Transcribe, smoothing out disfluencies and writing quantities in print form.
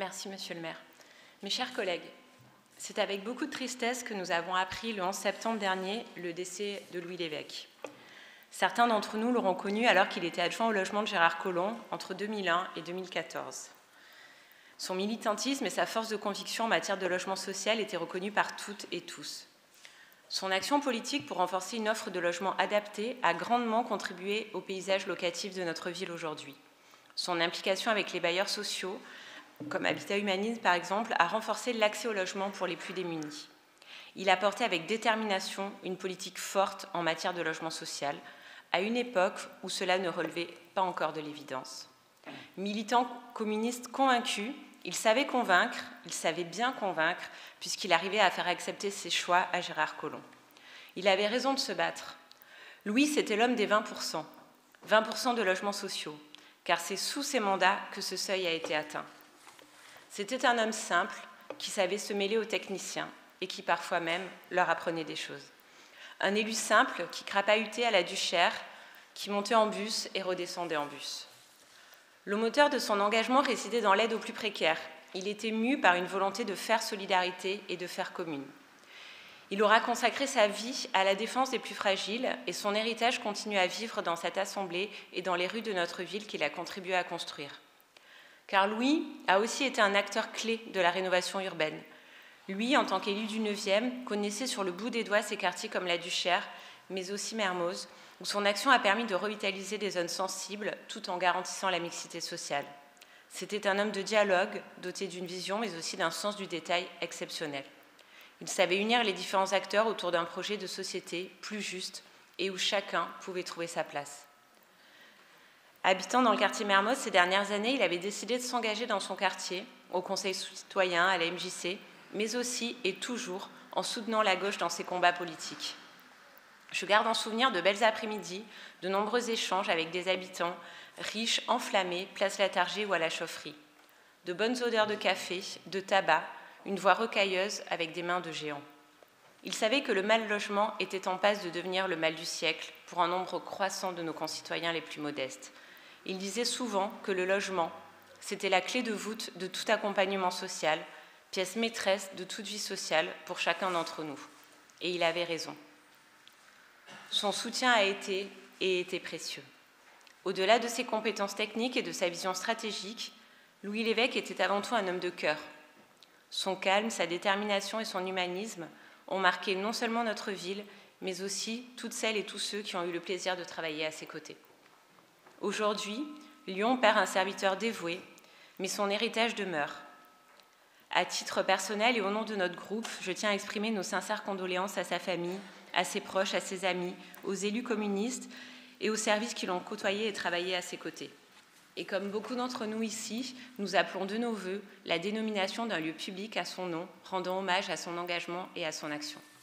Merci, Monsieur le maire. Mes chers collègues, c'est avec beaucoup de tristesse que nous avons appris le 11 septembre dernier le décès de Louis Lévesque. Certains d'entre nous l'auront connu alors qu'il était adjoint au logement de Gérard Collomb entre 2001 et 2014. Son militantisme et sa force de conviction en matière de logement social étaient reconnus par toutes et tous. Son action politique pour renforcer une offre de logement adaptée a grandement contribué au paysage locatif de notre ville aujourd'hui. Son implication avec les bailleurs sociaux, comme Habitat Humanisme par exemple, a renforcé l'accès au logement pour les plus démunis. Il a porté avec détermination une politique forte en matière de logement social, à une époque où cela ne relevait pas encore de l'évidence. Militant communiste convaincu, il savait convaincre, il savait bien convaincre, puisqu'il arrivait à faire accepter ses choix à Gérard Collomb. Il avait raison de se battre. Louis, c'était l'homme des 20%, 20% de logements sociaux, car c'est sous ses mandats que ce seuil a été atteint. C'était un homme simple qui savait se mêler aux techniciens et qui parfois même leur apprenait des choses. Un élu simple qui crapahutait à la Duchère, qui montait en bus et redescendait en bus. Le moteur de son engagement résidait dans l'aide aux plus précaires. Il était mû par une volonté de faire solidarité et de faire commune. Il aura consacré sa vie à la défense des plus fragiles et son héritage continue à vivre dans cette assemblée et dans les rues de notre ville qu'il a contribué à construire. Car Louis a aussi été un acteur clé de la rénovation urbaine. Lui, en tant qu'élu du 9e, connaissait sur le bout des doigts ces quartiers comme la Duchère, mais aussi Mermoz, où son action a permis de revitaliser des zones sensibles tout en garantissant la mixité sociale. C'était un homme de dialogue, doté d'une vision, mais aussi d'un sens du détail exceptionnel. Il savait unir les différents acteurs autour d'un projet de société plus juste et où chacun pouvait trouver sa place. Habitant dans le quartier Mermoz ces dernières années, il avait décidé de s'engager dans son quartier, au Conseil citoyen, à la MJC, mais aussi et toujours en soutenant la gauche dans ses combats politiques. Je garde en souvenir de belles après-midi, de nombreux échanges avec des habitants riches, enflammés, place Latarjet ou à la chaufferie. De bonnes odeurs de café, de tabac, une voix rocailleuse avec des mains de géants. Il savait que le mal-logement était en passe de devenir le mal du siècle pour un nombre croissant de nos concitoyens les plus modestes. Il disait souvent que le logement, c'était la clé de voûte de tout accompagnement social, pièce maîtresse de toute vie sociale pour chacun d'entre nous. Et il avait raison. Son soutien a été et était précieux. Au-delà de ses compétences techniques et de sa vision stratégique, Louis Lévesque était avant tout un homme de cœur. Son calme, sa détermination et son humanisme ont marqué non seulement notre ville, mais aussi toutes celles et tous ceux qui ont eu le plaisir de travailler à ses côtés. Aujourd'hui, Lyon perd un serviteur dévoué, mais son héritage demeure. À titre personnel et au nom de notre groupe, je tiens à exprimer nos sincères condoléances à sa famille, à ses proches, à ses amis, aux élus communistes et aux services qui l'ont côtoyé et travaillé à ses côtés. Et comme beaucoup d'entre nous ici, nous appelons de nos vœux la dénomination d'un lieu public à son nom, rendant hommage à son engagement et à son action.